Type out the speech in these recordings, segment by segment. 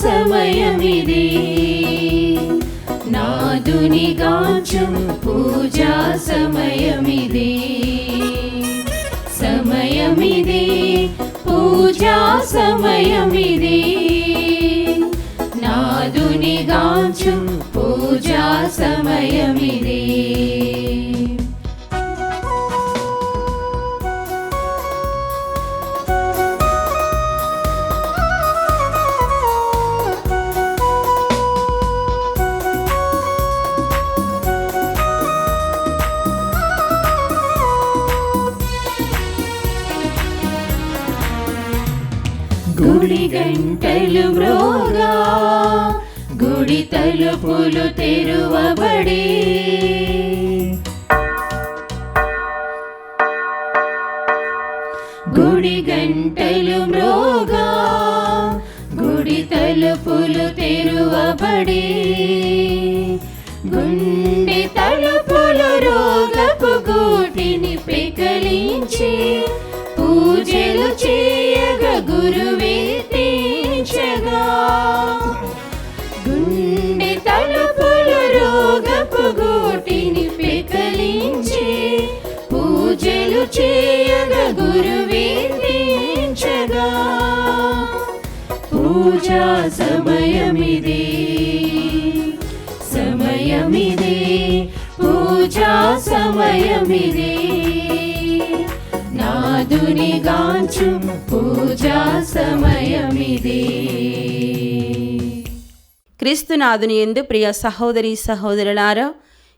సమయమిది, నాదుని గాంచు పూజా సమయమిది, సమయమిది పూజా సమయమిది, నాదుని గాంచు పూజా సమయమిది. గుడి గంటలు మ్రోగా, గుడి తలుపులు తెరువబడి, గుడి గంటలు మ్రోగా, గుడి తలుపులు తెరువబడి, గుండె తలుపులు రోగపు గూటిని పెకలించి, పూజలు చేయగా గురువే తీర్చగా, గుండె తలుపులు రోగపు గూటిని పెకలించి, పూజలు చేయగా గురువే తీర్చగా, పూజా సమయమిది, సమయమిది పూజా సమయమిది, నాదుని గాంచు పూజా సమయమిది. క్రీస్తునాథుని యందు ప్రియ సహోదరి సహోదరులారా,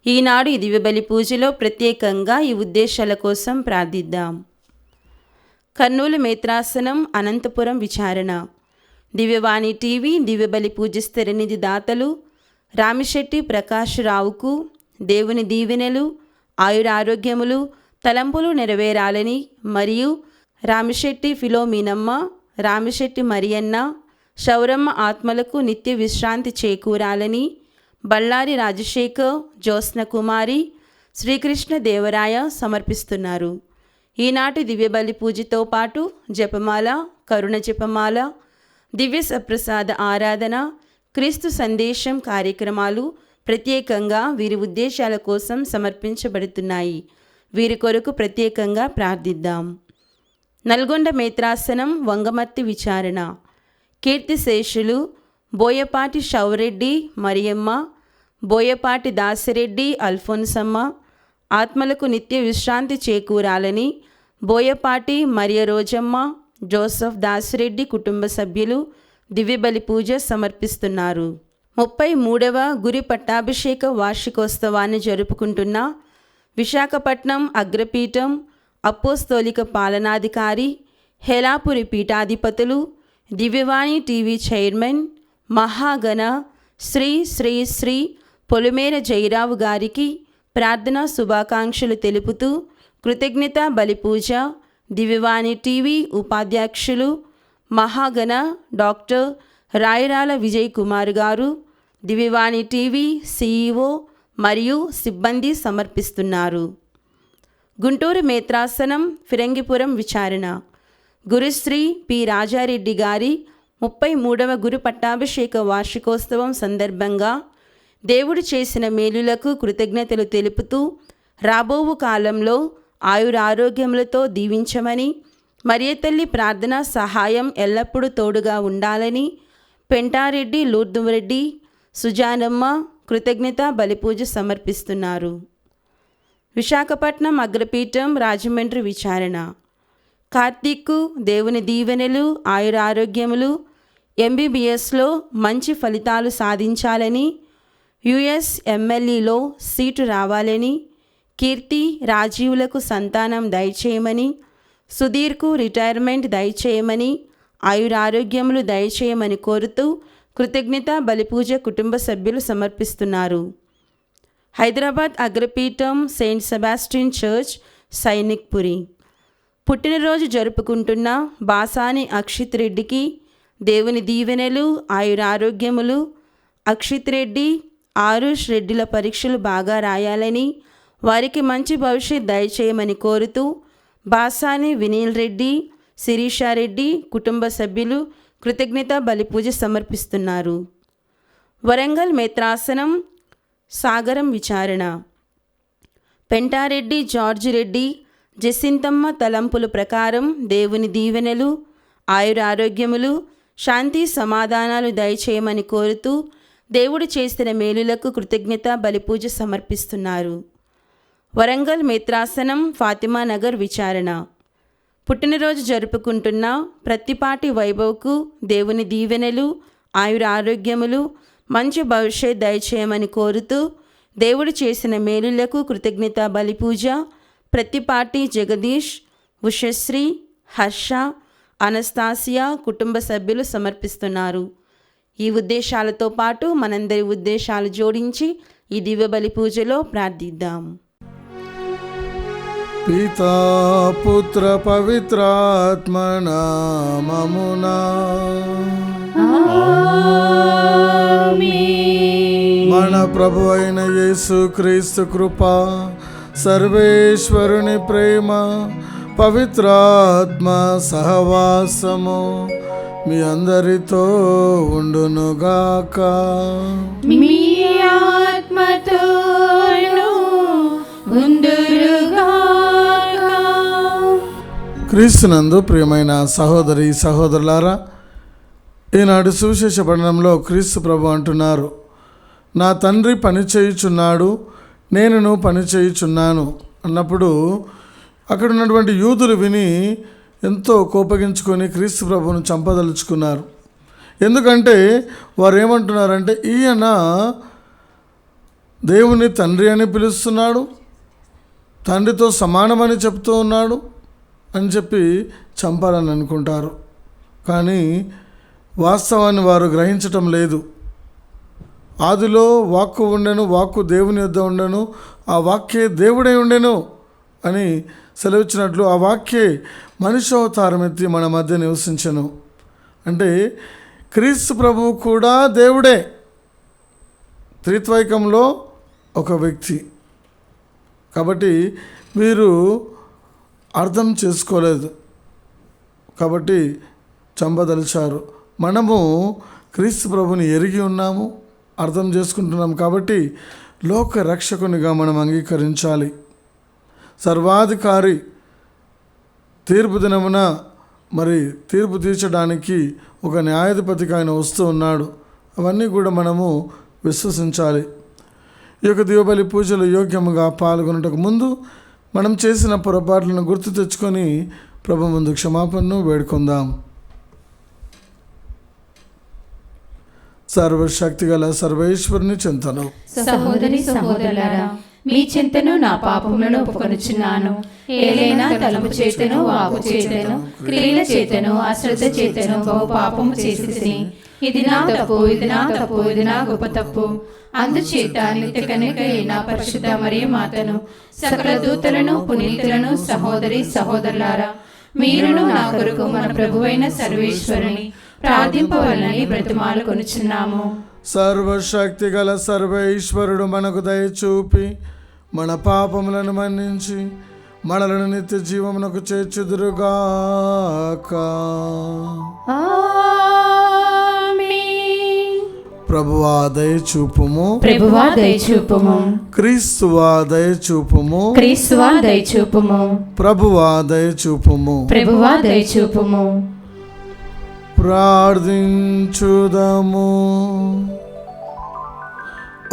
ఈనాడు ఈ దివ్యబలి పూజలో ప్రత్యేకంగా ఈ ఉద్దేశాల కోసం ప్రార్థిద్దాం. కర్నూలు మేత్రాసనం, అనంతపురం విచారణ, దివ్యవాణి టీవీ దివ్యబలి పూజ స్థిరనిధి దాతలు రామిశెట్టి ప్రకాశ్రావుకు దేవుని దీవెనలు, ఆయురారోగ్యములు, తలంపులు నెరవేరాలని మరియు రామిశెట్టి ఫిలోమినమ్మ, రామిశెట్టి మరియన్న, శౌరమ్మ ఆత్మలకు నిత్య విశ్రాంతి చేకూరాలని బళ్ళారి రాజశేఖర్, జ్యోత్స్న కుమారి, శ్రీకృష్ణ దేవరాయ సమర్పిస్తున్నారు. ఈనాటి దివ్యబలి పూజతో పాటు జపమాల, కరుణ జపమాల, దివ్య సప్రసాద ఆరాధన, క్రీస్తు సందేశం కార్యక్రమాలు ప్రత్యేకంగా వీరి ఉద్దేశాల కోసం సమర్పించబడుతున్నాయి. వీరి కొరకు ప్రత్యేకంగా ప్రార్థిద్దాం. నల్గొండ మేత్రాసనం, వంగమత్తి విచారణ, కీర్తిశేషులు బోయపాటి షౌరెడ్డి మరియమ్మ, బోయపాటి దాసిరెడ్డి అల్ఫోన్సమ్మ ఆత్మలకు నిత్య విశ్రాంతి చేకూరాలని బోయపాటి మరియ రోజమ్మ, జోసఫ్ దాసిరెడ్డి కుటుంబ సభ్యులు దివ్యబలి పూజ సమర్పిస్తున్నారు. 33వ గురి పట్టాభిషేక వార్షికోత్సవాన్ని జరుపుకుంటున్న విశాఖపట్నం అగ్రపీఠం అపోస్తోలిక పాలనాధికారి, హేలాపురి పీఠాధిపతులు, దివ్యవాణి టీవీ చైర్మన్, మహాగణ శ్రీ శ్రీ శ్రీ పొలిమేర జయరావు గారికి ప్రార్థనా శుభాకాంక్షలు తెలుపుతూ కృతజ్ఞత బలిపూజ దివ్యవాణి టీవీ ఉపాధ్యక్షులు మహాగణ డాక్టర్ రాయరాల విజయ్ కుమార్ గారు, దివ్యవాణి టీవీ సిఇఓ మరియు సిబ్బంది సమర్పిస్తున్నారు. గుంటూరు మేత్రాసనం, ఫిరంగిపురం విచారణ, గురుశ్రీ పి రాజారెడ్డి గారి 33వ గురు పట్టాభిషేక వార్షికోత్సవం సందర్భంగా దేవుడు చేసిన మేలులకు కృతజ్ఞతలు తెలుపుతూ రాబోవు కాలంలో ఆయురారోగ్యములతో దీవించమని, మరియతల్లి ప్రార్థనా సహాయం ఎల్లప్పుడూ తోడుగా ఉండాలని పెంటారెడ్డి లూర్దురెడ్డి, సుజానమ్మ కృతజ్ఞత బలిపూజ సమర్పిస్తున్నారు. విశాఖపట్నం అగ్రపీఠం రాజమండ్రి విచారణ, కార్తీక్ దేవుని దీవెనలు, ఆయురారోగ్యములు, ఎంబీబీఎస్లో మంచి ఫలితాలు సాధించాలని, యుఎస్ ఎమ్మెల్యేలో సీటు రావాలని, కీర్తి రాజీవులకు సంతానం దయచేయమని, సుధీర్కు రిటైర్మెంట్ దయచేయమని, ఆయురారోగ్యములు దయచేయమని కోరుతూ కృతజ్ఞత బలిపూజ కుటుంబ సభ్యులు సమర్పిస్తున్నారు. హైదరాబాద్ అగ్రపీఠం సెయింట్ సెబాస్టియన్ చర్చ్, సైనిక్పురి, పుట్టినరోజు జరుపుకుంటున్న బాసాని అక్షిత్ రెడ్డికి దేవుని దీవెనలు, ఆయురారోగ్యములు, అక్షిత్ రెడ్డి, ఆరుష్ రెడ్డిల పరీక్షలు బాగా రాయాలని, వారికి మంచి భవిష్యత్ దయచేయమని కోరుతూ బాసాని వినీల్ రెడ్డి, శిరీషారెడ్డి కుటుంబ సభ్యులు కృతజ్ఞత బలిపూజ సమర్పిస్తున్నారు. వరంగల్ మేత్రాసనం సాగరం విచారణ. పెంటారెడ్డి జార్జి రెడ్డి జసింతమ్మ తలంపుల ప్రకారం దేవుని దీవెనలు, ఆయురారోగ్యములు, శాంతి సమాధానాలు దయచేయమని కోరుతూ దేవుడు చేసిన మేలులకు కృతజ్ఞత బలిపూజ సమర్పిస్తున్నారు. వరంగల్ మేత్రాసనం ఫాతిమా నగర్ విచారణ. పుట్టినరోజు జరుపుకుంటున్న ప్రత్తిపాటి వైభవ్కు దేవుని దీవెనలు, ఆయురారోగ్యములు, మంచి భవిష్యత్ దయచేయమని కోరుతూ దేవుడు చేసిన మేలులకు కృతజ్ఞత బలిపూజ ప్రత్తిపాటి జగదీష్, ఉషశ్రీ, హర్ష, అనస్తాసియా కుటుంబ సభ్యులు సమర్పిస్తున్నారు. ఈ ఉద్దేశాలతో పాటు మనందరి ఉద్దేశాలు జోడించి ఈ దివ్య బలి పూజలో ప్రార్థిద్దాం. పితా పుత్ర పవిత్రాత్మ నామమునా మన ప్రభు అయిన యేసు క్రీస్తు కృప, సర్వేశ్వరుని ప్రేమ, పవిత్రాత్మ సహవాసము మీ అందరితో ఉండునుగాక. మీ ఆత్మతోను ఉండునుగాక. క్రీస్తునందు ప్రియమైన సహోదరి సహోదరులారా, ఈనాడు సువిశేష పఠనంలో క్రీస్తు ప్రభు అంటున్నారు, నా తండ్రి పని చేయుచున్నాడు, నేనును పని చేయుచున్నాను అన్నప్పుడు అక్కడ ఉన్నటువంటి యూదులు విని ఎంతో కోపగించుకొని క్రీస్తు ప్రభువును చంపదలుచుకున్నారు. ఎందుకంటే వారు ఏమంటున్నారంటే, ఈయన దేవుని తండ్రి అని పిలుస్తున్నాడు, తండ్రితో సమానమని చెప్తూ ఉన్నాడు అని చెప్పి చంపాలని అనుకుంటారు. కానీ వాస్తవాన్ని వారు గ్రహించటం లేదు. ఆదిలో వాక్కు ఉండెను, వాక్కు దేవుని యొద్ద ఉండెను, ఆ వాక్యే దేవుడై ఉండెను అని సెలవిచ్చినట్లు ఆ వాక్యే మనుష్యావతారం ఎత్తి మన మధ్య నివసించెను. అంటే క్రీస్తు ప్రభువు కూడా దేవుడే, త్రిత్వైకంలో ఒక వ్యక్తి. కాబట్టి వీరు అర్థం చేసుకోలేదు, కాబట్టి చంపదలిచారు. మనము క్రీస్తు ప్రభుని ఎరిగి ఉన్నాము, అర్థం చేసుకుంటున్నాం. కాబట్టి లోక రక్షకునిగా మనం అంగీకరించాలి. సర్వాధికారి తీర్పు దినమున మరి తీర్పు తీర్చడానికి ఒక న్యాయాధిపతికి ఆయన వస్తూ ఉన్నాడు. అవన్నీ కూడా మనము విశ్వసించాలి. ఈ యొక్క దివ్యబలి పూజలు యోగ్యముగా పాల్గొనటకు ముందు మనం చేసిన పొరపాట్లను గుర్తు తెచ్చుకొని ప్రభు ముందు క్షమాపణను వేడుకుందాం. సర్వశక్తిగల సర్వేశ్వరుని చింతను. సహోదరి సహోదరులారా, మీ చింతను నా పాపములను ఒప్పుకొనుచున్నాను. ఏలైనా తలపు చేతను, వాకు చేతను, క్రియల చేతను, అశ్రద్ధ చేతను బహు పాపము చేసి ఇది నా తప్పు, ఇది నా తప్పు, ఇది నా గొప్ప తప్పు. అందుచేత నిత్య కన్యక అయిన పరిశుద్ధ మరియ మాతను, సకల దూతలను, పునీతులను, సహోదరి సహోదరులారా, మీరును నా కొరకు మన ప్రభువైన సర్వేశ్వరుని ప్రార్థింపవలనని బ్రతిమాలు కొనుచున్నాము. సర్వశక్తి గల సర్వేశ్వరుడు మనకు దయచూపి మన పాపములను మన్నించి మనలను నిత్య జీవమునకు చేర్చుదురుగాక. ప్రభువా దయచూపుము, ప్రభువా దయచూపుము, క్రీస్తువా దయచూపుము, క్రీస్తువా దయచూపుము, ప్రభువా దయచూపుము, ప్రభువా దయచూపుము. ప్రార్థించుదము.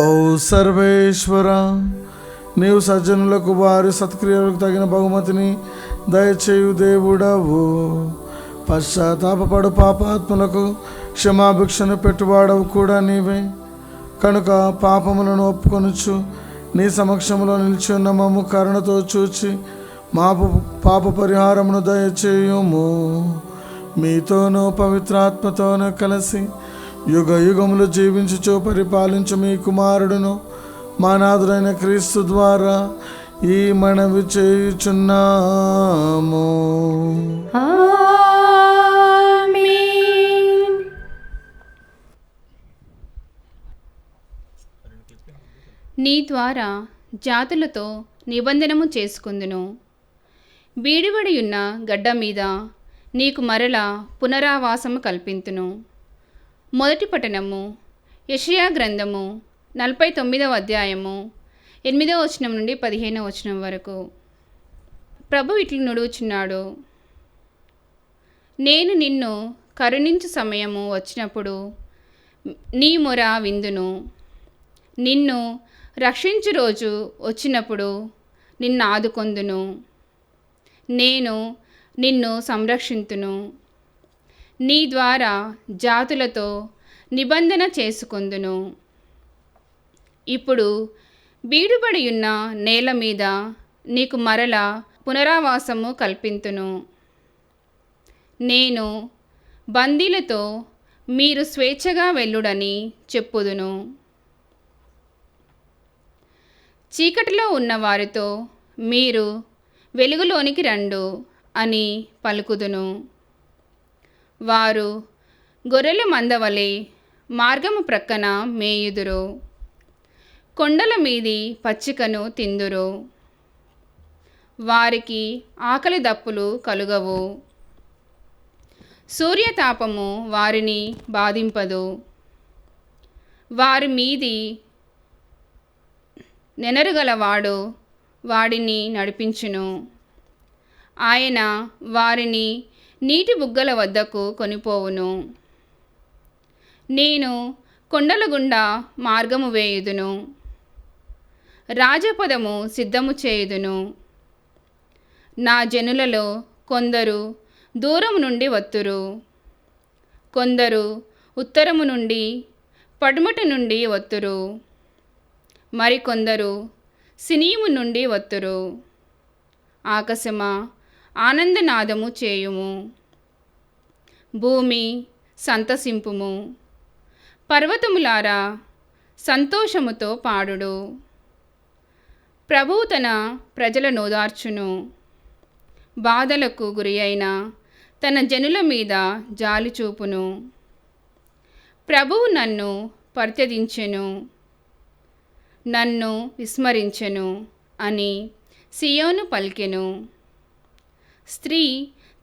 ఓ సర్వేశ్వర, నీవు సజ్జనులకు వారి సత్క్రియలకు తగిన బహుమతిని దయచేయు దేవుడవు. పశ్చాత్తాపపడు పాపాత్ములకు క్షమాభిక్షను పెట్టువాడవు కూడా నీవే. కనుక పాపములను ఒప్పుకొనుచు నీ సమక్షంలో నిలిచి ఉన్న మమ్ము కరుణతో చూచి మా పాప పరిహారమును దయచేయుము. మీతోనూ పవిత్రాత్మతోనూ కలిసి యుగ యుగములు జీవించుచు పరిపాలించు మీ కుమారుడును మా నాథుడైన క్రీస్తు ద్వారా ఈ మనవి చేయుచున్నాము. నీ ద్వారా జాతులతో నిబంధనము చేసుకుందును. బీడిబడియున్న గడ్డ మీద నీకు మరల పునరావాసము కల్పింతును. మొదటి పఠనము యెషయా గ్రంథము 49వ అధ్యాయము 8వ వచనం నుండి 15వ వచనం వరకు. ప్రభు ఇట్లు నుడుచున్నాడు: నేను నిన్ను కరుణించు సమయము వచ్చినప్పుడు నీ మొర విందును. నిన్ను రక్షించు రోజు వచ్చినప్పుడు నిన్ను ఆదుకొందును. నేను నిన్ను సంరక్షింతును. నీ ద్వారా జాతులతో నిబంధన చేసుకొందును. ఇప్పుడు బీడుబడి ఉన్న నేల మీద నీకు మరల పునరావాసము కల్పింతును. నేను బందీలతో మీరు స్వేచ్ఛగా వెళ్ళుడని చెప్పుదును. చీకటిలో ఉన్న వారితో మీరు వెలుగులోనికి రండు అని పలుకుదును. వారు గొర్రెల మందవలె మార్గము ప్రక్కన మేయుదురు. కొండల మీది పచ్చికను తిందురు. వారికి ఆకలి దప్పులు కలుగవు. సూర్యతాపము వారిని బాధింపదు. వారి మీది నెనరుగలవాడు వాడిని నడిపించును. ఆయన వారిని నీటి బుగ్గల వద్దకు కొనిపోవును. నేను కొండల గుండా మార్గము వేయుదును. రాజపదము సిద్ధము చేయుదును. నా జనులలో కొందరు దూరము నుండి వత్తురు. కొందరు ఉత్తరము నుండి పడమటి నుండి వత్తురు. మరికొందరు సినీము నుండి వత్తురు. ఆకాశమా ఆనందనాదము చేయుము. భూమి సంతసింపుము. పర్వతములారా సంతోషముతో పాడుడు. ప్రభువు తన ప్రజలను ఓదార్చును. బాధలకు గురి అయిన తన జనుల మీద జాలి చూపును. ప్రభువు నన్ను పరిత్యజించెను, నన్ను విస్మరించెను అని సియోను పలికెను. స్త్రీ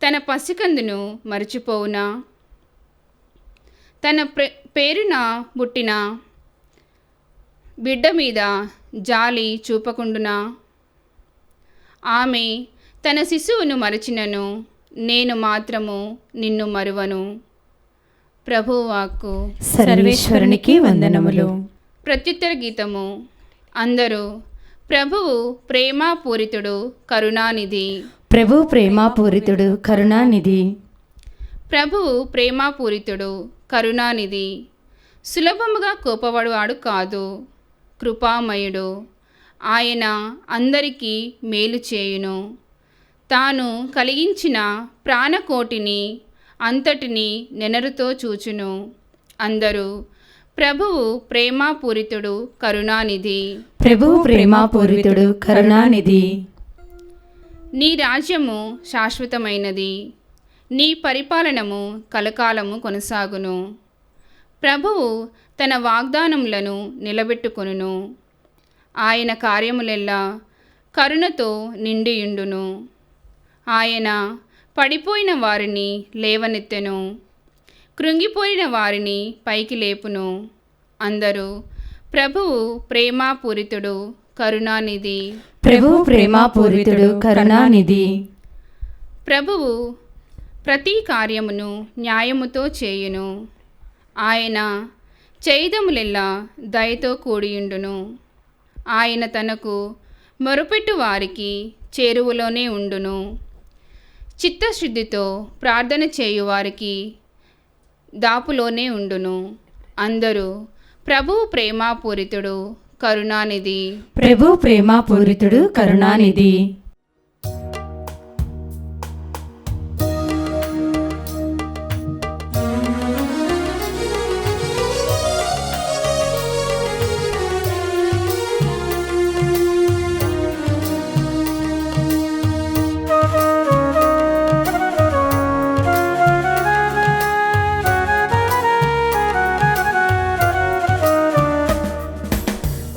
తన పసికందును మరిచిపోవునా? తన పేరున పుట్టిన బిడ్డ మీద జాలి చూపకుండునా? ఆమె తన శిశువును మరచినను, నేను మాత్రము నిన్ను మరువను. ప్రభువాక్కు. సర్వేశ్వరునికి వందనములు. ప్రత్యుత్తర గీతము. అందరూ ప్రభువు ప్రేమాపూరితుడు కరుణానిధి. ప్రభు ప్రేమాపూరితుడు కరుణానిధి. ప్రభువు ప్రేమాపూరితుడు కరుణానిధి. సులభముగా కోపపడువాడు కాదు, కృపామయుడు. ఆయన అందరికీ మేలు చేయును. తాను కలిగించిన ప్రాణకోటిని అంతటిని నెనరుతో చూచును. అందరూ ప్రభువు ప్రేమాపూరితుడు కరుణానిధి. ప్రభు ప్రేమాపూరితుడు కరుణానిధి. నీ రాజ్యము శాశ్వతమైనది, నీ పరిపాలనము కలకాలము కొనసాగును. ప్రభువు తన వాగ్దానములను నిలబెట్టుకొనును. ఆయన కార్యములెల్లా కరుణతో నిండియుండును. ఆయన పడిపోయిన వారిని లేవనెత్తెను, కృంగిపోయిన వారిని పైకి లేపును. అందరూ ప్రభువు ప్రేమాపూరితుడు కరుణానిధి. ప్రభు ప్రేమాపూరితుడు కరుణానిధి. ప్రభువు ప్రతి కార్యమును న్యాయముతో చేయును. ఆయన చేయుదములెల్లా దయతో కూడియుండును. ఆయన తనకు మొరపెట్టు వారికి చేరువలోనే ఉండును. చిత్తశుద్ధితో ప్రార్థన చేయువారికి దాపులోనే ఉండును. అందరూ ప్రభువు ప్రేమాపూరితుడు కరుణానిధి. ప్రభు ప్రేమాపూరితుడు కరుణానిధి.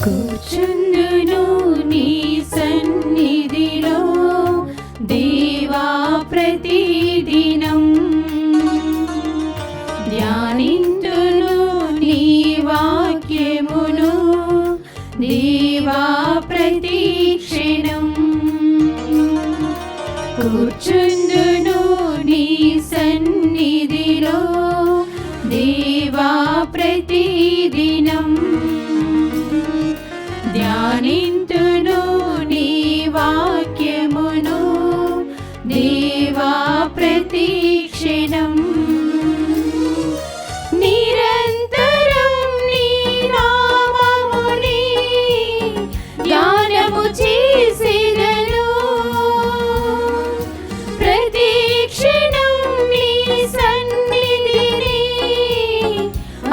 కూర్చుందును నీ సన్నిధిలో దేవా ప్రతిదినం. ప్రతి క్షణం కూర్చుందును నీ సన్నిధిలో దేవా ప్రతిదినం ధ్యానింతును నీ వాక్యమును దేవా ప్రతి క్షణం నిరంతరం నీ నామముని ధ్యానము చేసేదను ప్రతి క్షణం నీ సన్నిధిని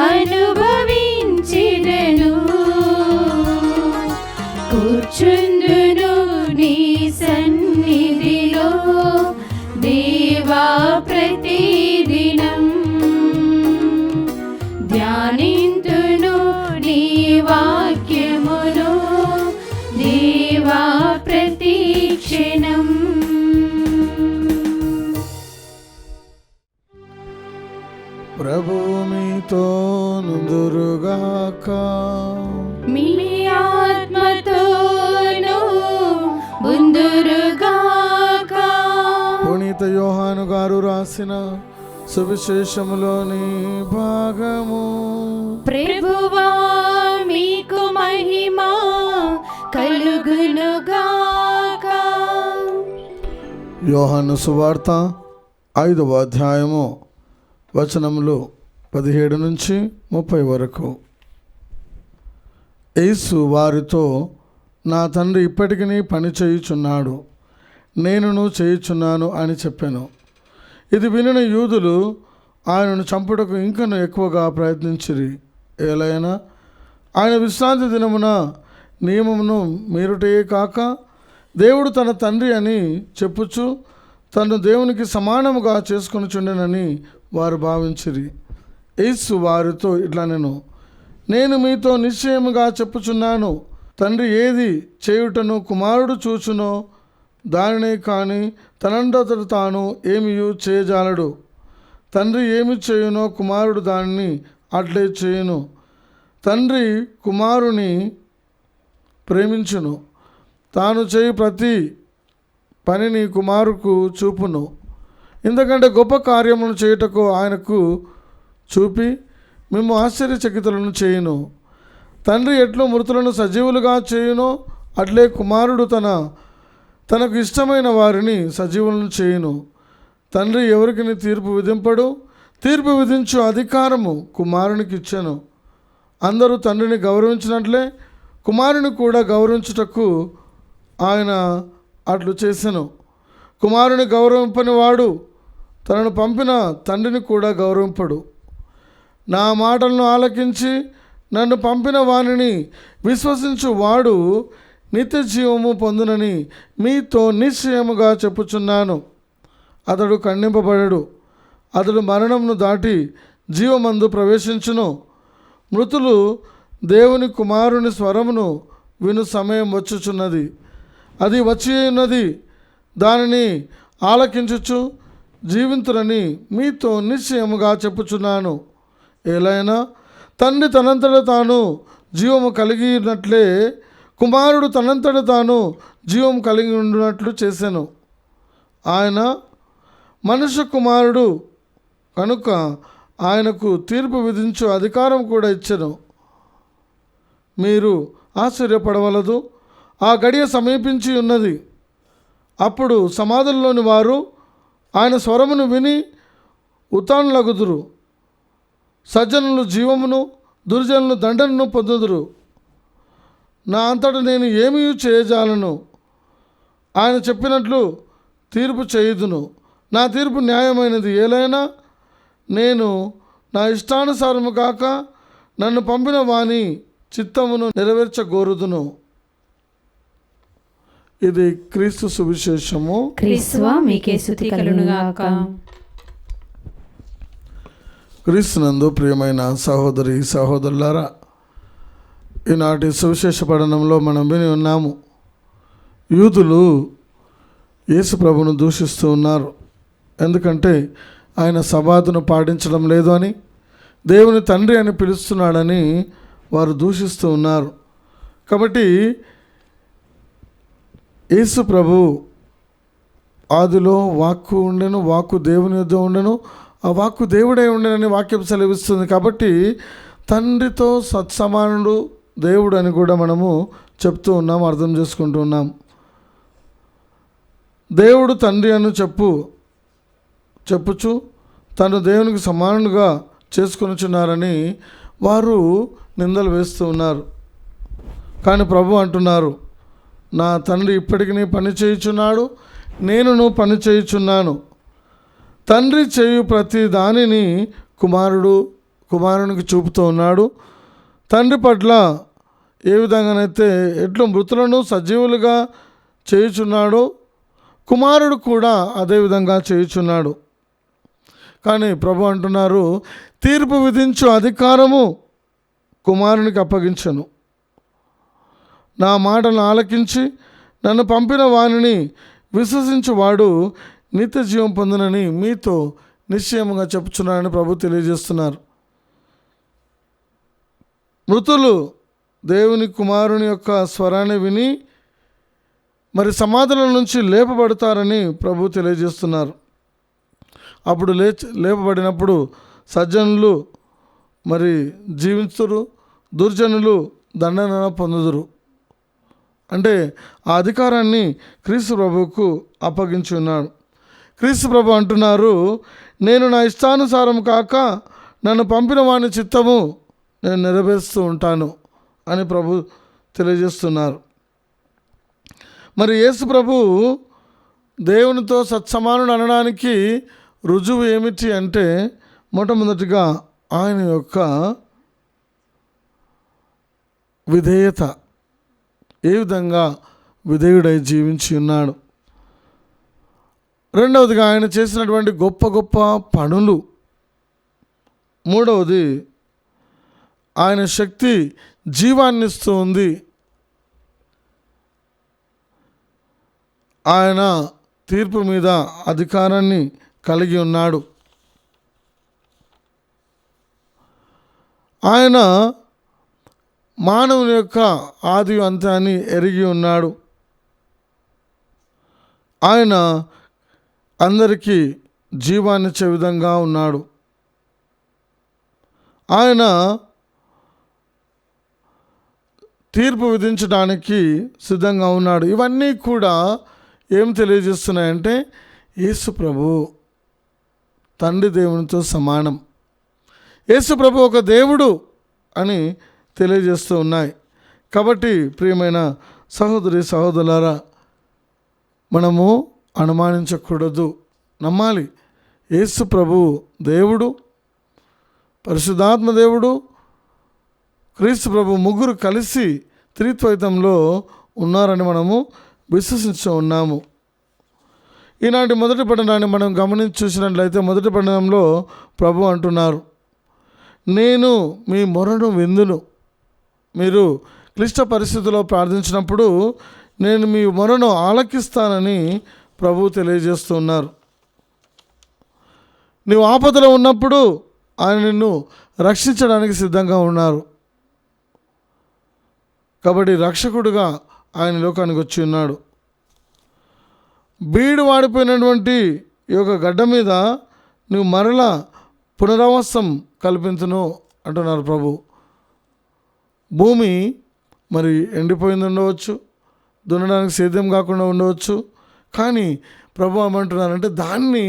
అనుభవించెదను కూర్చుందును నీ సన్నిధిలో దేవా ప్రతిదినం ధ్యానింతును నీ వాక్యమును దేవా ప్రతి క్షణం. ప్రభు మీతో నుందురుగాక. మీ ఆత్మతోను ముందురుగాక. పునీత యోహాను గారు రాసిన సువిశేషములోని భాగము. ప్రభువా మీకు మహిమ కలుగునుగాక. యోహాను సువార్త 5వ అధ్యాయము వచనములు 17 నుంచి 30 వరకు. యేసు వారితో, నా తండ్రి ఇప్పటికీ పని చేయుచున్నాడు, నేనును చేయుచున్నాను అని చెప్పాను. ఇది వినిన యూదులు ఆయనను చంపుటకు ఇంకను ఎక్కువగా ప్రయత్నించిరి. ఏలైనా ఆయన విశ్రాంతి దినమున నియమమును మీరుటే కాక దేవుడు తన తండ్రి అని చెప్పుచు తను దేవునికి సమానముగా చేసుకొనుచుండెనని వారు భావించిరి. యేసు వారితో ఇట్లా, నేను మీతో నిశ్చయముగా చెప్పుచున్నాను, తండ్రి ఏది చేయుటను కుమారుడు చూచునో దానినే కాని తనంతట తాను ఏమియూ చేయజాలడు. తండ్రి ఏమి చేయునో కుమారుడు దానిని అట్లే చేయును. తండ్రి కుమారుని ప్రేమించును, తాను చేయు ప్రతి పనిని కుమారుకు చూపును. ఎందుకంటే గొప్ప కార్యములను చేయుటకు ఆయనకు చూపి మేము ఆశ్చర్యచకితులను చేయును. తండ్రి ఎట్లు మృతులను సజీవులుగా చేయునో అట్లే కుమారుడు తనకు ఇష్టమైన వారిని సజీవులను చేయును. తండ్రి ఎవరికి తీర్పు విధింపడు, తీర్పు విధించు అధికారము కుమారునికి ఇచ్చెను. అందరూ తండ్రిని గౌరవించినట్లే కుమారుని కూడా గౌరవించుటకు ఆయన అట్లు చేసెను. కుమారుని గౌరవింపని వాడు తనను పంపిన తండ్రిని కూడా గౌరవింపడు. నా మాటలను ఆలకించి నన్ను పంపిన వానిని విశ్వసించు వాడు నిత్య జీవము పొందునని మీతో నిశ్చయముగా చెప్పుచున్నాను. అతడు ఖండింపబడడు, అతడు మరణమును దాటి జీవమందు ప్రవేశించును. మృతులు దేవుని కుమారుని స్వరమును విను సమయం వచ్చుచున్నది, అది వచ్చి ఉన్నది, దానిని ఆలకించుచు జీవింతురని మీతో నిశ్చయముగా చెప్పుచున్నాను. ఏలైనా తండ్రి తనంతట తాను జీవము కలిగి ఉన్నట్లే కుమారుడు తనంతట తాను జీవం కలిగి ఉండినట్లు చేశాను. ఆయన మనుష్య కుమారుడు కనుక ఆయనకు తీర్పు విధించు అధికారం కూడా ఇచ్చెను. మీరు ఆశ్చర్యపడవలదు, ఆ గడియ సమీపించి ఉన్నది. అప్పుడు సమాధుల్లోని వారు ఆయన స్వరమును విని ఉత్థానులగుదురు. సజ్జనులు జీవమును, దుర్జనులు దండనను పొందుదురు. నా అంతటా నేను ఏమీ చేయజాలను. ఆయన చెప్పినట్లు తీర్పు చేయుదును. నా తీర్పు న్యాయమైనది. ఏలైనా నేను నా ఇష్టానుసారము కాక నన్ను పంపిన వాని చిత్తమును నెరవేర్చగోరుదును. ఇది క్రీస్తు సువిశేషము. క్రీస్తువా మీకే స్తుతి కలుగునుగాక. క్రీస్తునందు ప్రియమైన సహోదరి సహోదరులారా, ఈనాటి సువిశేష పఠనంలో మనం విని ఉన్నాము. యూదులు యేసు ప్రభును దూషిస్తూ ఉన్నారు. ఎందుకంటే ఆయన సబాతును పాటించడం లేదు అని, దేవుని తండ్రి అని పిలుస్తున్నాడని వారు దూషిస్తూ ఉన్నారు. కాబట్టి యేసు ప్రభు ఆదిలో వాక్కు ఉండెను, వాక్కు దేవుని యొద్ద ఉండెను, ఆ వాక్కు దేవుడై ఉండెనని వాక్యం సెలవిస్తుంది. కాబట్టి తండ్రితో సత్సమానుడు దేవుడు అని కూడా మనము చెప్తూ ఉన్నాం, అర్థం చేసుకుంటూ ఉన్నాం. దేవుడు తండ్రి అని చెప్పుచు తను దేవునికి సమానుగా చేసుకొనిచున్నారని వారు నిందలు వేస్తూ ఉన్నారు. కానీ ప్రభు అంటున్నారు, నా తండ్రి ఇప్పటికీ పని చేయుచున్నాడు, నేనును పని చేయుచున్నాను. తండ్రి చేయు ప్రతి దానిని కుమారునికి చూపుతూ ఉన్నాడు. తండ్రి పట్ల ఏ విధంగానైతే ఎట్లు మృతులను సజీవులుగా చేయుచున్నాడో కుమారుడు కూడా అదేవిధంగా చేయుచున్నాడు. కానీ ప్రభు అంటున్నారు, తీర్పు విధించు అధికారము కుమారునికి అప్పగించను. నా మాటను ఆలకించి నన్ను పంపిన వానిని విశ్వసించువాడు నిత్య జీవం పొందునని మీతో నిశ్చయముగా చెప్పుచున్నానని ప్రభు తెలియజేస్తున్నారు. మృతులు దేవుని కుమారుని యొక్క స్వరాన్ని విని మరి సమాధుల నుంచి లేపబడతారని ప్రభు తెలియజేస్తున్నారు. అప్పుడు లేపబడినప్పుడు సజ్జనులు మరి జీవించురు, దుర్జనులు దండన పొందుదురు. అంటే ఆ అధికారాన్ని క్రీస్తు ప్రభువుకు అప్పగించి ఉన్నాడు. క్రీస్తు ప్రభు అంటున్నారు, నేను నా ఇష్టానుసారం కాక నన్ను పంపిన వాని చిత్తము నేను నెరవేరుస్తూ ఉంటాను అని ప్రభు తెలియజేస్తున్నారు. మరి యేసు ప్రభు దేవునితో సత్సమానుడు అనడానికి రుజువు ఏమిటి అంటే, మొట్టమొదటిగా ఆయన యొక్క విధేయత, ఏ విధంగా విధేయుడై జీవించి ఉన్నాడు. రెండవదిగా ఆయన చేసినటువంటి గొప్ప గొప్ప పనులు. మూడవది ఆయన శక్తి జీవాన్ని ఇస్తూ ఉంది. ఆయన తీర్పు మీద అధికారాన్ని కలిగి ఉన్నాడు. ఆయన మానవుని యొక్క ఆది అంతాన్ని ఎరిగి ఉన్నాడు. ఆయన అందరికీ జీవాన్ని ఇచ్చే విధంగా ఉన్నాడు. ఆయన తీర్పు విధించడానికి సిద్ధంగా ఉన్నాడు. ఇవన్నీ కూడా ఏం తెలియజేస్తున్నాయంటే, యేసు ప్రభు తండ్రి దేవునితో సమానం, యేసు ప్రభు ఒక దేవుడు అని తెలియజేస్తూ ఉన్నాయి. కాబట్టి ప్రియమైన సహోదరి సహోదరులారా, మనము అనుమానించకూడదు, నమ్మాలి. యేసు ప్రభు దేవుడు, పరిశుద్ధాత్మ దేవుడు, క్రీస్తు ప్రభు ముగ్గురు కలిసి త్రిత్వైతంలో ఉన్నారని మనము విశ్వసించు ఉన్నాము. ఈనాటి మొదటి పట్టణాన్ని మనం గమనించి చూసినట్లయితే, మొదటి పట్టణంలో ప్రభు అంటున్నారు, నేను మీ మొరను విందును. మీరు క్లిష్ట పరిస్థితుల్లో ప్రార్థించినప్పుడు నేను మీ మొరను ఆలకిస్తానని ప్రభు తెలియజేస్తున్నారు. నీవు ఆపదలో ఉన్నప్పుడు ఆయన నిన్ను రక్షించడానికి సిద్ధంగా ఉన్నారు. కాబట్టి రక్షకుడుగా ఆయన లోకానికి వచ్చి ఉన్నాడు. బీడు వాడిపోయినటువంటి ఈ యొక్క గడ్డ మీద నువ్వు మరలా పునరావాసం కల్పించును అంటున్నారు ప్రభు. భూమి మరి ఎండిపోయింది ఉండవచ్చు, దున్నడానికి సేద్యం కాకుండా ఉండవచ్చు. కానీ ప్రభు ఏమంటున్నారంటే, దాన్ని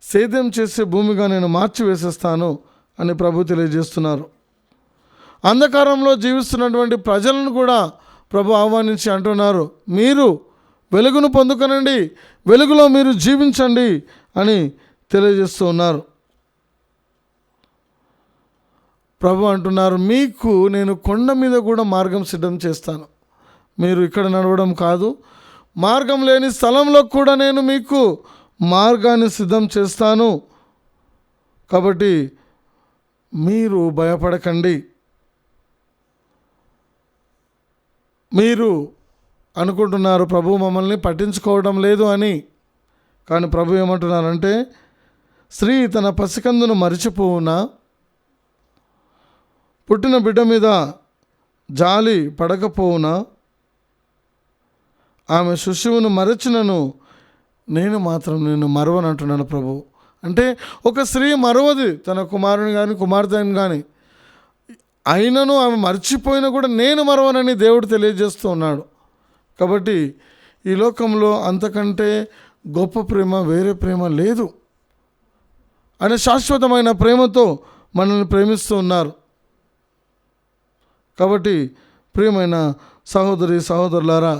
సేద్యం చేసే భూమిగా నేను మార్చివేసేస్తాను అని ప్రభు తెలియజేస్తున్నారు. అంధకారంలో జీవిస్తున్నటువంటి ప్రజలను కూడా ప్రభు ఆహ్వానించి అంటున్నారు, మీరు వెలుగును పొందుకొనండి, వెలుగులో మీరు జీవించండి అని తెలియజేస్తూ ఉన్నారు. ప్రభు అంటున్నారు, మీకు నేను కొండ మీద కూడా మార్గం సిద్ధం చేస్తాను. మీరు ఇక్కడ నడవడం కాదు, మార్గం లేని స్థలంలో కూడా నేను మీకు మార్గాన్ని సిద్ధం చేస్తాను. కాబట్టి మీరు భయపడకండి. మీరు అనుకుంటున్నారు ప్రభు మమ్మల్ని పట్టించుకోవడం లేదు అని. కానీ ప్రభు ఏమంటున్నారంటే, స్త్రీ తన పసికందును మరిచిపోవునా, పుట్టిన బిడ్డ మీద జాలి పడకపోవునా, ఆమె శిశువును మరచినను నేను మాత్రం నిన్ను మరవనంటున్నాను ప్రభు. అంటే ఒక స్త్రీ మరవది తన కుమారుని కానీ కుమార్తెని కానీ, అయినను ఆమె మర్చిపోయినా కూడా నేను మరవనని దేవుడు తెలియజేస్తూ ఉన్నాడు. కాబట్టి ఈ లోకంలో అంతకంటే గొప్ప ప్రేమ వేరే ప్రేమ లేదు. ఆయన శాశ్వతమైన ప్రేమతో మనల్ని ప్రేమిస్తూ ఉన్నారు. కాబట్టి ప్రియమైన సహోదరి సహోదరులారా,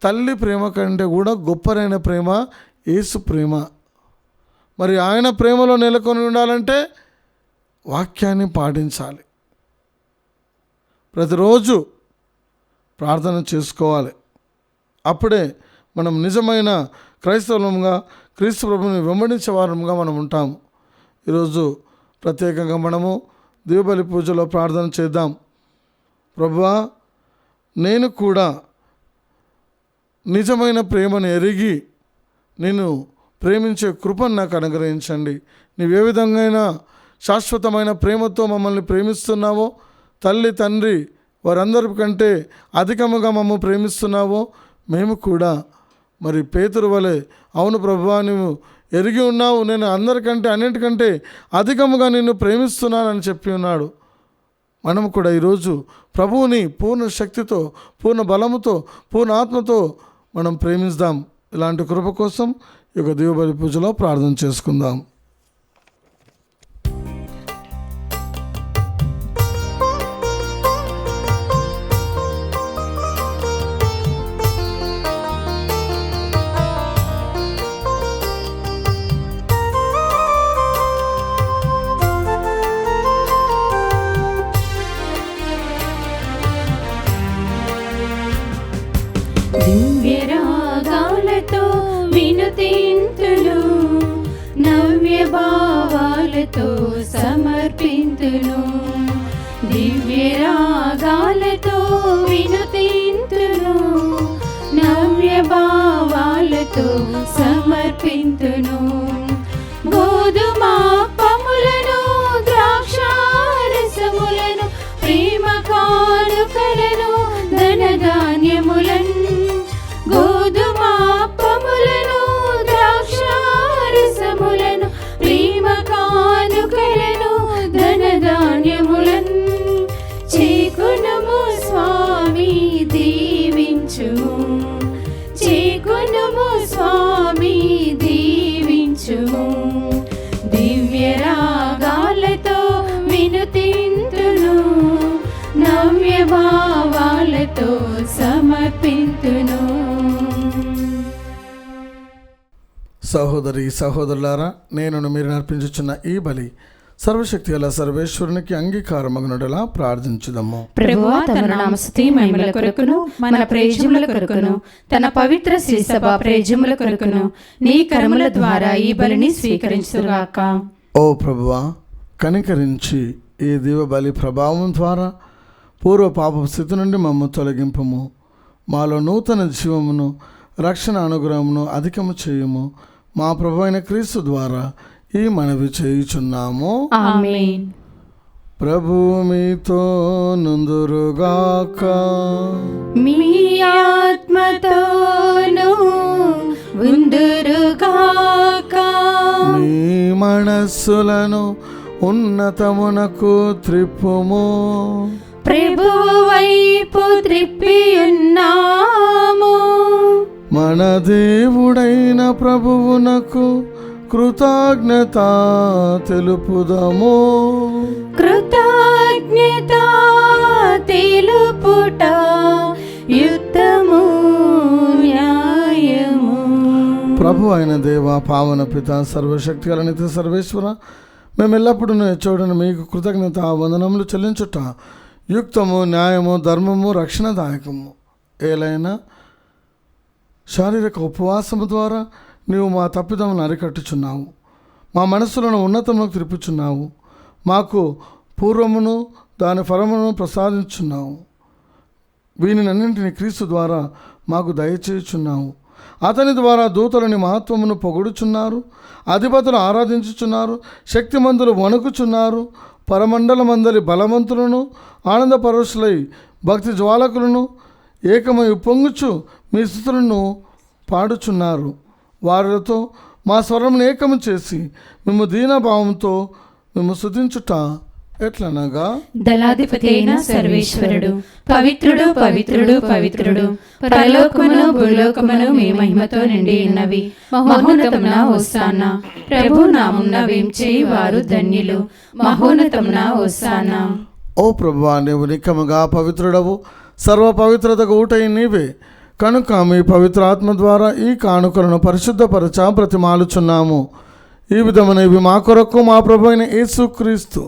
తల్లి ప్రేమ కంటే కూడా గొప్పరైన ప్రేమ యేసు ప్రేమ. మరి ఆయన ప్రేమలో నెలకొని ఉండాలంటే వాక్యాన్ని పాటించాలి, ప్రతిరోజు ప్రార్థన చేసుకోవాలి. అప్పుడే మనం నిజమైన క్రైస్తవులంగా క్రీస్తు ప్రభుని వెంబడించే వారంగా మనం ఉంటాము. ఈరోజు ప్రత్యేకంగా మనము దీపబలి పూజలో ప్రార్థన చేద్దాం. ప్రభువా, నేను కూడా నిజమైన ప్రేమను ఎరిగి నేను ప్రేమించే కృపను నాకు అనుగ్రహించండి. నీవే విధంగా శాశ్వతమైన ప్రేమతో మమ్మల్ని ప్రేమిస్తున్నావో, తల్లి తండ్రి వారందరి కంటే అధికముగా మమ్మల్ని ప్రేమిస్తున్నావో, మేము కూడా మరి పేతురు వలె అవును ప్రభువా, నువ్వు ఎరిగి ఉన్నావు, నేను అందరికంటే అన్నిటికంటే అధికముగా నిన్ను ప్రేమిస్తున్నానని చెప్పి ఉన్నాడు. మనం కూడా ఈరోజు ప్రభువుని పూర్ణ శక్తితో, పూర్ణ బలముతో, పూర్ణ ఆత్మతో మనం ప్రేమిస్తాం. ఇలాంటి కృప కోసం ఈ యొక్క దీపబలి పూజలో ప్రార్థన చేసుకుందాం. దివ్యరాగాలతో వినుతింతులు, నవ్య భావాలతో సమర్పింతును. దివ్యరాగాలతో వినుతింతును, నవ్య భావాలతో సమర్పింతును. గోధుమ పములను, ద్రాక్షారసములను, ప్రేమ కానుకలను, ధనధాన్యములను, గోధుమ పములను, ద్రాక్షారసములను, ప్రేమ కానుకలను, ధనధాన్యములను చేకొనుము స్వామి దీవించుము. చేకొనుము స్వామి దీవించుము. దివ్యరాగాలతో వినుతింతును, నవ్య భావాలతో సమర్పింతును. సహోదరి సహోదరులారా, నేను మీరు అర్పించుచున్న ఈ బలి సర్వశక్తి గల సర్వేశ్వరునికి అంగీకారమగునడలా ప్రార్థించుదము. ప్రభువా, తమ నామస్తుతి మహిమల కొరకును, మన ప్రయోజముల కొరకును, తన పవిత్ర శ్రీ సభ ప్రయోజముల కొరకును నీ కర్మల ద్వారా ఈ బలిని స్వీకరించుగాక. ఓ ప్రభువా, కనికరించి ఈ దివ బలి ప్రభావం ద్వారా పూర్వ పాప స్థితి నుండి మమ్మ తొలగింపము. మాలో నూతన జీవమును, రక్షణ అనుగ్రహమును అధికము చేయుము. మా ప్రభు అయిన క్రీస్తు ద్వారా ఈ మనవి చేయుచున్నాము. ఆమేన్. ప్రభు మీతో నుందురుగాక. మీ ఆత్మతోను ఉందురుగాక. మీ మనస్సులను ఉన్నతమునకు త్రిప్పుము. ప్రభువు వైపు త్రిప్పి ఉన్నాము. మన దేవుడైన ప్రభువునకు కృతజ్ఞత తెలుపుదము. కృతజ్ఞత తెలుపుట యుక్తము, న్యాయము. ప్రభు అయిన దేవ, పావన పిత, సర్వశక్తి గల నిత్య సర్వేశ్వర, మేము ఎల్లప్పుడూ చూడని మీకు కృతజ్ఞత వందనములు చెల్లించుట యుక్తము, న్యాయము, ధర్మము, రక్షణదాయకము. ఏలైనా శారీరక ఉపవాసము ద్వారా నీవు మా తప్పిదములను అరికట్టుచున్నావు, మా మనస్సులను ఉన్నతములకు తిప్పుచున్నావు, మాకు పూర్వమును దాని ఫలమును ప్రసాదించున్నావు. వీనినన్నింటినీ క్రీస్తు ద్వారా మాకు దయచేయుచున్నావు. అతని ద్వారా దూతలని మహత్వమును పొగుడుచున్నారు, అధిపతులు ఆరాధించుచున్నారు, శక్తిమంతులు వణుకుచున్నారు. పరమండలమందలి బలవంతులను, ఆనందపరవశులై భక్తి జ్వాలకులను, ఏకమై పొంగుచు మీ స్తుతులను పాడుచున్నారు. వారితో మా స్వరమును ఏకము చేసి మేము దీనభావంతో మేము స్తుతించుట ఎట్లనగా, దళాధిపతి అయిన సర్వేశ్వరుడు పవిత్రుడు పవిత్రుడు పవిత్రుడు, పరలోకమును భూలోకమును మీ మహిమతో నిండి ఉన్నవి. మహోన్నతమున హోసానా, ప్రభు నామమున వేంచేయి వారు ధన్యులు. మహోన్నతమున హోసానా. ఓ ప్రభువా, నీవు నిక్కముగా పవిత్రుడవు, సర్వ పవిత్రతకు ఊటై నీవే. కనుక మీ పవిత్ర ఆత్మ ద్వారా ఈ కానుకలను పరిశుద్ధపరచ బ్రతిమాలుచున్నాము. ఈ విధమైన ఇవి మా కొరకు మా ప్రభు అయిన యేసుక్రీస్తు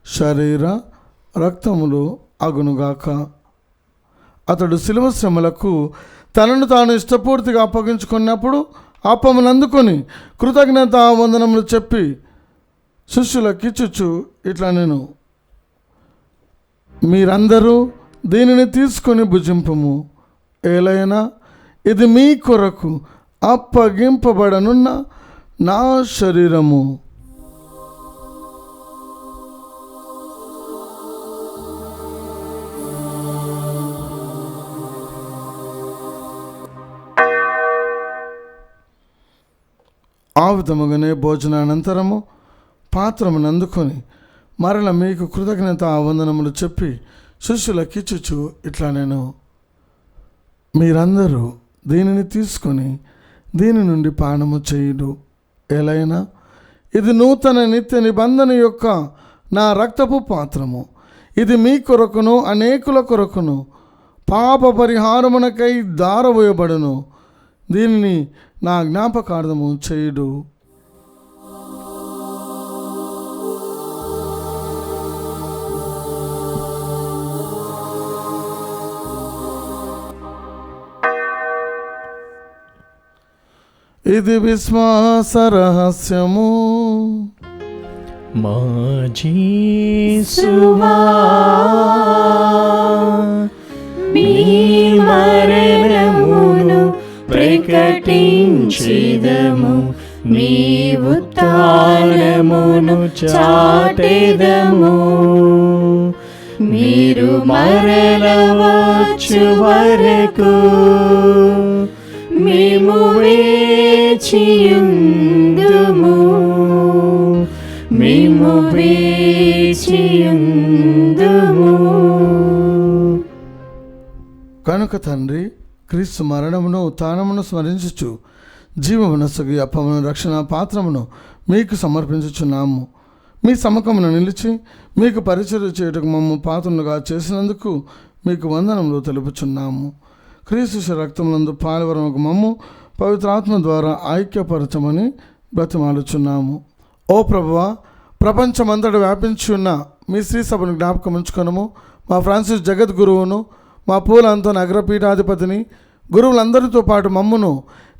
శరీర రక్తములు అగునుగాక. అతడు శిలువ శ్రమలకు తనను తాను ఇష్టపూర్తిగా అప్పగించుకున్నప్పుడు అప్పమును అందుకొని కృతజ్ఞత వందనములు చెప్పి శిష్యులకిచ్చుచు ఇట్లా, నేను మీరందరూ దీనిని తీసుకొని భుజింపుము. ఏలైనా ఇది మీ కొరకు అప్పగింపబడనున్న నా శరీరము. ఆ విధముగానే భోజనానంతరము పాత్రమును అందుకొని మరల మీకు కృతజ్ఞత వందనములు చెప్పి శిష్యులకిచ్చుచు ఇట్లా, నేను మీరందరూ దీనిని తీసుకొని దీని నుండి పానము చేయుడు. ఎలైనా ఇది నూతన నిత్య నిబంధన యొక్క నా రక్తపు పాత్రము. ఇది మీ కొరకును అనేకుల కొరకును పాప పరిహారమునకై దారవేయబడును. దీనిని నా జ్ఞాపకార్థము చేయుడు. ఇది విశ్వాస రహస్యము. మా యేసువా, మీ మరణమును ప్రకటించెదము, మీ ఉత్థానమును చాటెదము. మీరు మరల వచ్చు వరకు మేము వేచియుందుము, మేము వేచియుందుము. కనుక తండ్రి, క్రీస్తు మరణమును ఉత్థానమును స్మరించుచు జీవమునసగి అప్పమును రక్షణ పాత్రమును మీకు సమర్పించుచున్నాము. మీ సముఖమును నిలిచి మీకు పరిచర్య చేయుటకు మమ్ము పాత్రలుగా చేసినందుకు మీకు వందనములు తెలుపుచున్నాము. క్రీస్తు రక్తమునందు పాలువరముకు మమ్ము పవిత్రాత్మ ద్వారా ఐక్యపరచమని బ్రతిమాలుచున్నాము. ఓ ప్రభువా, ప్రపంచమంతటా వ్యాపించి ఉన్న మీ శ్రీ సభను జ్ఞాపకం ఉంచుకొనుము. మా ఫ్రాన్సిస్ జగద్గురువును, మా పూల అంతోని అగ్రపీఠాధిపతిని, గురువులందరితో పాటు మమ్మును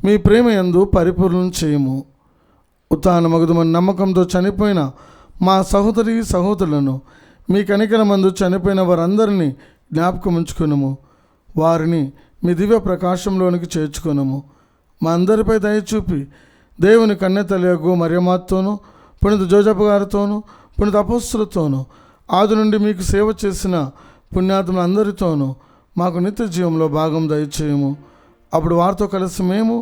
మీ ప్రేమ యందు పరిపూర్ణం చేయము. ఉత్థానమగుదుమని నమ్మకంతో చనిపోయిన మా సహోదరి సహోదరులను, మీ కనికరమందు చనిపోయిన వారందరినీ జ్ఞాపకం ఉంచుకొనుము. వారిని మీ దివ్య ప్రకాశంలోనికి చేర్చుకొనుము. మా అందరిపై దయచూపి దేవుని కన్యతల్లియగు మరియమాతోనూ, పునీత జోజప్ప గారితోనూ, పునీత అపోస్తులతోనూ, ఆది నుండి మీకు సేవ చేసిన పుణ్యాత్ములందరితోనూ మాకు నిత్య జీవంలో భాగం దయచేయము. అప్పుడు వారితో కలిసి మేము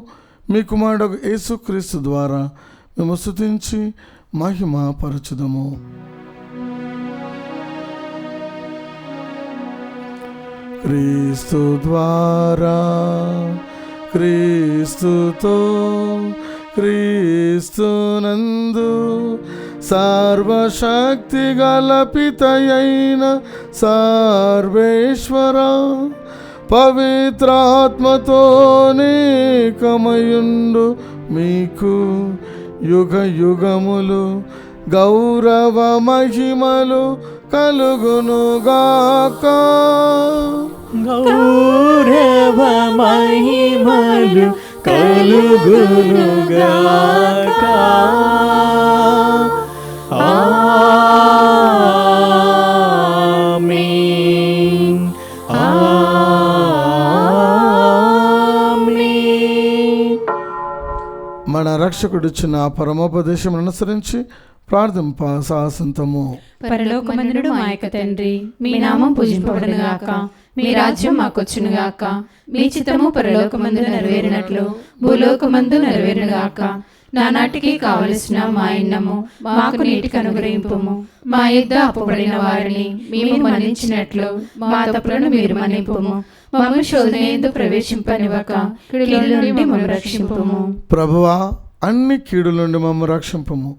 మీ కుమారుడు యేసుక్రీస్తు ద్వారా మేము స్తుతించి మహిమ పరచుదము. క్రీస్తు ద్వారా, క్రీస్తుతో, క్రీస్తునందు సర్వశక్తి గల పితయైన సర్వేశ్వర పవిత్రాత్మతో నేకమయుండు మీకు యుగ యుగములు గౌరవ మహిమలు కలుగునుగాక. గౌరవ మహిమలు కలుగునుగాక. ఆమేన్, ఆమేన్. మన రక్షకుడిచ్చిన పరమోపదేశం అనుసరించి ప్రార్థింప సాహసింతము. పరలోకమందుడు మా యొక్క తండ్రి, మీ నామం పూజింపబడును గాక, మీ రాజ్యం మాకొచ్చును గాక, మీ చిత్తము పరలోకమందు నెరవేరినట్లు భూలోకమందు నెరవేరును గాక. నానాటికి కావలసిన మా అన్నము మాకు నీటికి అనుగ్రహింపుము. మా యొద్ద అప్పుబడిన వారిని మేము మన్నించినట్లు మా తప్పులను మీరు మన్నింపుము. మమ్ము శోధనయందు ప్రవేశింపనివ్వక కీడుల నుండి మమ్ము రక్షింపుము. ప్రభువా, అన్ని కీడుల నుండి మమ్ము రక్షింపము.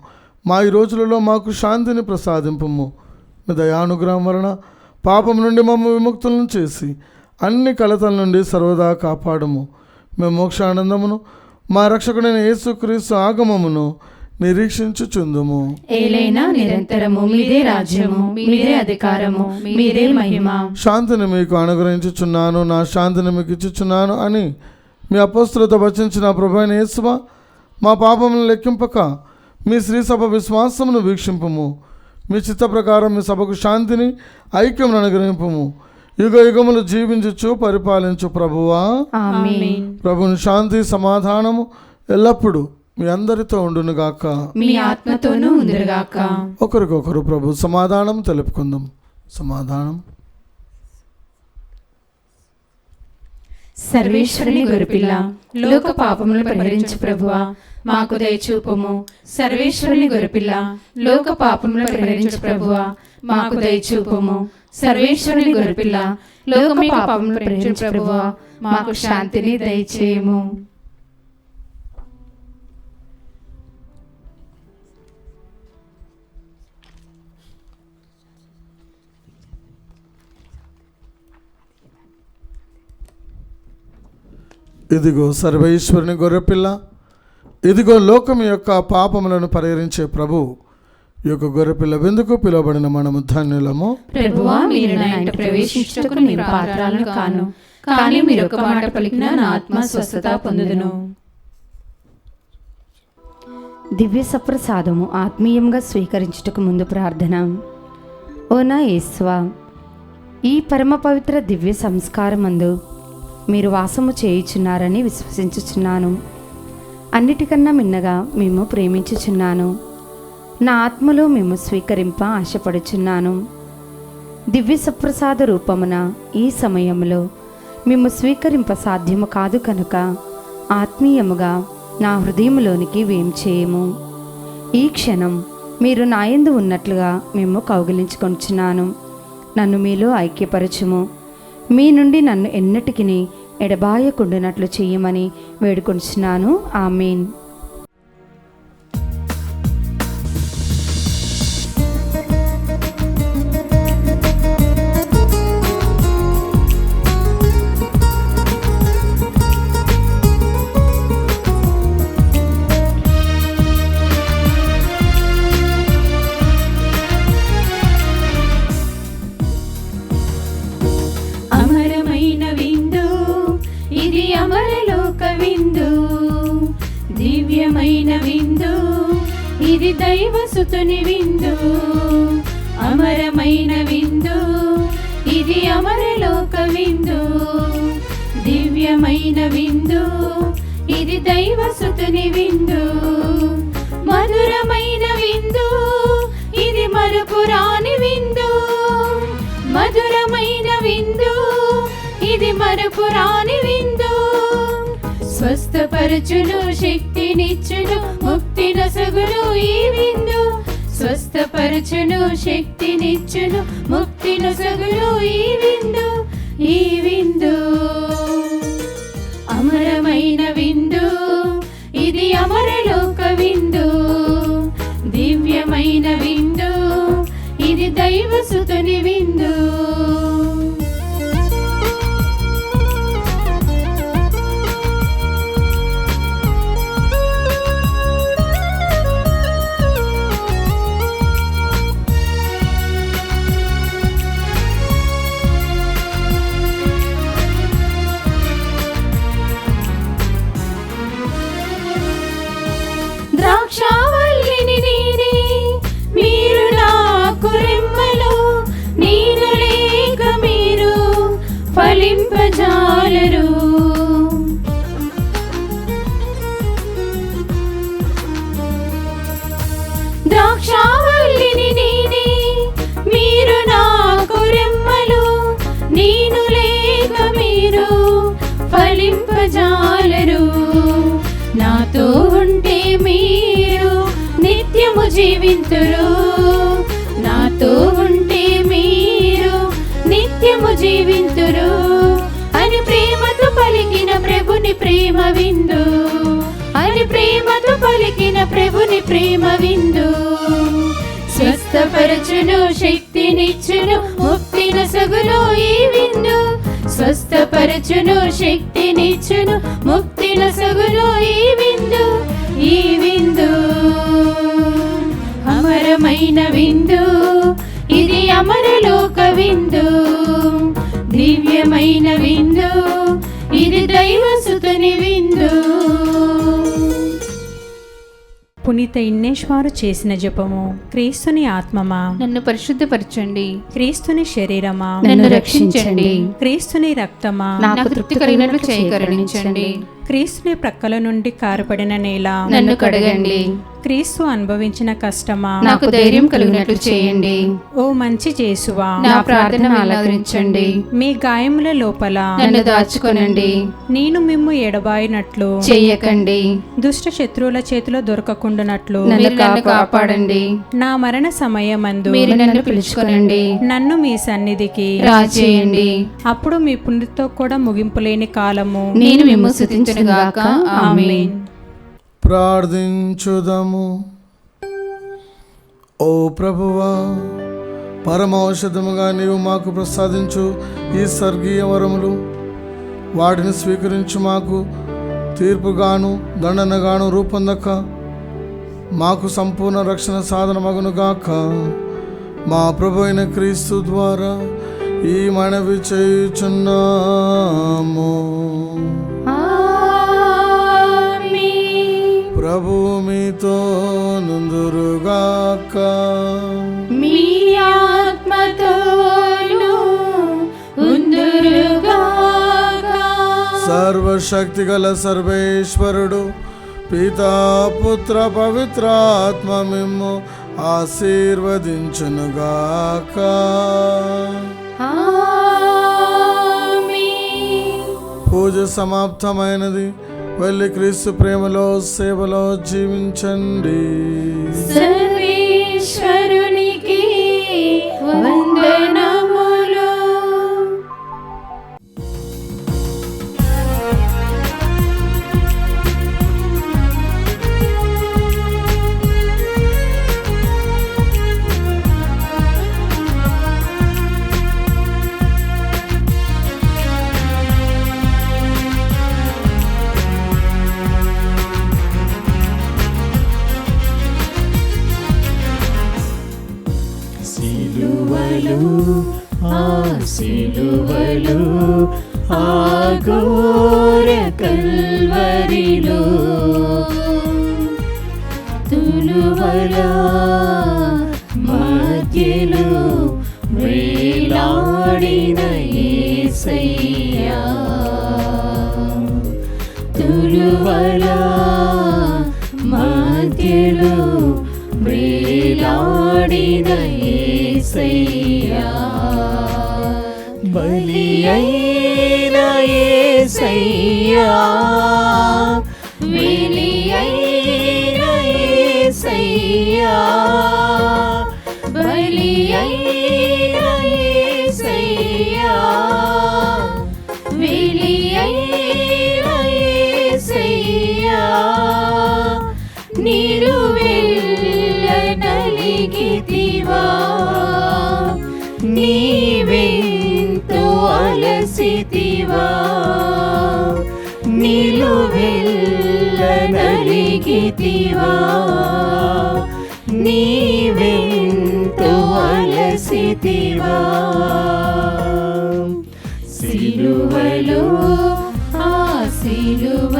మా ఈ రోజులలో మాకు శాంతిని ప్రసాదింపము. మీ దయానుగ్రహం వలన పాపం నుండి మమ్ము విముక్తులను చేసి అన్ని కలతల నుండి సర్వదా కాపాడము. మేము మోక్షానందమును మా రక్షకుడైన యేసుక్రీస్తు ఆగమమును నిరీక్షించుచుందుము. ఏలైనా నిరంతరము మీదే రాజ్యము, మీదే అధికారము, మీదే మహిమ. శాంతిని మీకు అనుగ్రహించుచున్నాను, నా శాంతిని మీకు ఇచ్చుచున్నాను అని మీ అపొస్తలులతో వచించిన ప్రభువైన యేసువా, మా పాపములను లెక్కింపక మీ శ్రీ సభ విశ్వాసమును వీక్షింపము. మీ చిత్త ప్రకారం మీ సభకు శాంతిని ఐక్యమును అనుగ్రహింపము. యుగ యుగములు జీవించుచు పరిపాలించు ప్రభువా. ఆమేన్. ప్రభుని శాంతి సమాధానము ఎల్లప్పుడూ మీ అందరితో ఉండునుగాక, మీ ఆత్మతోనూ ఉందిరుగాక. ఒకరికొకరు ప్రభు సమాధానం తెలుపుకుందాం. సమాధానం. సర్వేశ్వరుని గొర్రెపిల్ల, లోక పాపములను పరిహరించు ప్రభువా, మాకు దయచూపుము. సర్వేశ్వరుని గొర్రెపిల్ల, లోక పాపములను పరిహరించు ప్రభువా, మాకు దయచూపుము. సర్వేశ్వరుని గొర్రెపిల్ల, లోక పాపములను పరిహరించు ప్రభువా, మాకు శాంతిని దయచేయము. ఇదిగో సర్వేశ్వరుని గొర్రెపిల్ల, ఇదిగో లోకం యొక్క పాపములను పరిహరించే ప్రభు. ఈ యొక్క గొర్రెపిల్ల విందుకు పిలువబడిన మనము ధన్యులము. ప్రభువా, మీరు నా ఇంట ప్రవేశించుటకు నేను పాత్రలను కాను, కానీ మీరు ఒక మాట పలికిన నా ఆత్మ స్వస్థత పొందుదును. దివ్య సప్రసాదము ఆత్మీయంగా స్వీకరించుటకు ముందు ప్రార్థన. ఓ నా యేసువా, ఈ పరమ పవిత్ర దివ్య సంస్కారమందు మీరు వాసము చేయుచున్నారని విశ్వసించుచున్నాను. అన్నిటికన్నా మిన్నగా మేము ప్రేమించుచున్నాను. నా ఆత్మలో మేము స్వీకరింప ఆశపడుచున్నాను. దివ్య సప్రసాద రూపమున ఈ సమయంలో మేము స్వీకరింప సాధ్యము కాదు కనుక ఆత్మీయముగా నా హృదయంలోనికి వేంచేయము. ఈ క్షణం మీరు నాయందు ఉన్నట్లుగా మేము కౌగిలించుకొంచున్నాను. నన్ను మీలో ఐక్యపరచుము. మీ నుండి నన్ను ఎన్నటికి ఎడబాయకుండానట్లు చేయమని వేడుకొంచున్నాను. ఆమేన్. అమరమైన విందు ఇది, అమరలోక విందు. దివ్యమైన విందు ఇది, దైవసుతుని విందు. అమరమైన విందు ఇది, అమరలోక విందు. దివ్యమైన విందు ఇది, దైవసుతుని విందు. మధురమైన విందు ఇది, మరపురాని విందు. మధురమైన విందు ఇది, మరపురాని విందు. స్వస్థపరచును, శక్తినిచ్చును, ముక్తి నొసగును ఈ విందు. స్వస్థపరచును, శక్తినిచ్చును, ముక్తి నొసగును ఈ విందు. ఈ విందు అమరమైన విందు ఇది, అమరలోక విందు. దివ్యమైన విందు ఇది, దైవసుతుని విందు. ద్రాక్షావల్లిని నేనే, మీరు నాకు రెమ్మలు. నేను లేక మీరు ఫలింపజాలరు. ద్రాక్షా ఫలింపజాలరు. నాతో ఉంటే మీరు నిత్యము జీవింతురు. నాతో ఉంటే మీరు నిత్యము జీవింతురు అని ప్రేమతో పలికిన ప్రభుని ప్రేమ విందు. అని ప్రేమతో పలికిన ప్రభుని ప్రేమ విందు. స్వస్థపరచును, శక్తినిచ్చును, ముక్తినొసగును ఈ విందు. స్వస్థపరచును, శక్తినిచ్చును, ముక్తినొసగును ఈ విందు. ఈ విందు అమరమైన విందు. ఇది అమరలోక విందు. దివ్యమైన విందు. ఇది దైవసుతుని విందు. పునీత ఇన్నేశ్వారు చేసిన జపము. క్రీస్తుని ఆత్మమా నన్ను పరిశుద్ధపరచండి. క్రీస్తుని శరీరమా నన్ను రక్షించండి. క్రీస్తుని రక్తమా నాకు తృప్తి కలిగినట్లు చేయకరుణించండి. క్రీస్తుని ప్రక్కల నుండి కారపడిన నేల నన్ను కడగండి. క్రీస్తు అనుభవించిన కష్టమా నాకు ధైర్యం కలిగినట్లు చేయండి. ఓ మంచి జేసువా నా ప్రార్థన ఆలకించండి. మీ గాయముల లోపల నన్ను దాచుకొనండి. నేను మిమ్ము ఎడబాయినట్లు చెయ్యకండి. దుష్ట శత్రువుల చేతిలో దొరకకుండానట్లు నన్ను కాపాడండి. నా మరణ సమయమందు మీరు నన్ను పిలుచుకొనండి. నన్ను మీ సన్నిధికి రాచేయండి. అప్పుడు మీ పుణ్యతో కూడా ముగింపులేని కాలము నేను మిమ్ము స్తుతించునుగాక. ఆమేన్. ప్రార్థించుదము. ఓ ప్రభువా, పరమౌషధముగా నీవు మాకు ప్రసాదించు ఈ స్వర్గీయ వరములు, వాటిని స్వీకరించు మాకు తీర్పుగాను దండనగాను రూపొందక మాకు సంపూర్ణ రక్షణ సాధనమగునుగాక. మా ప్రభు అయిన క్రీస్తు ద్వారా ఈ మనవి చేయుచున్నాము. ప్రభు మీతో నుందురుగాక. మీ ఆత్మతోను ఉందురుగాక. సర్వశక్తి గల సర్వేశ్వరుడు పితా పుత్ర పవిత్రాత్మ మిమ్ము ఆశీర్వదించునుగాక. ఆమేన్. పూజ సమాప్తమైనది. వెళ్ళి క్రీస్తు ప్రేమలో సేవలో జీవించండి. సర్వేశ్వరునికి వందనములు. సిలువలు ఆ ఘోర కల్వరిలో తులువల మధ్యలో వేలాడిన యేసయ్యా. తులువల మధ్యలో వేలాడిన యేసయ్యా. బలి అయిన యేసయ్యా, బలి అయిన యేసయ్యా, బలి అయిన యేసయ్యా, బలి అయిన యేసయ్యా. నిలువెల్ల నలిగితివా, నీవెంతో అలసితివా. నిలువెల్ల నలిగితివా, నీవెంతో అలసితివా. సిలువలో ఆ సిలువ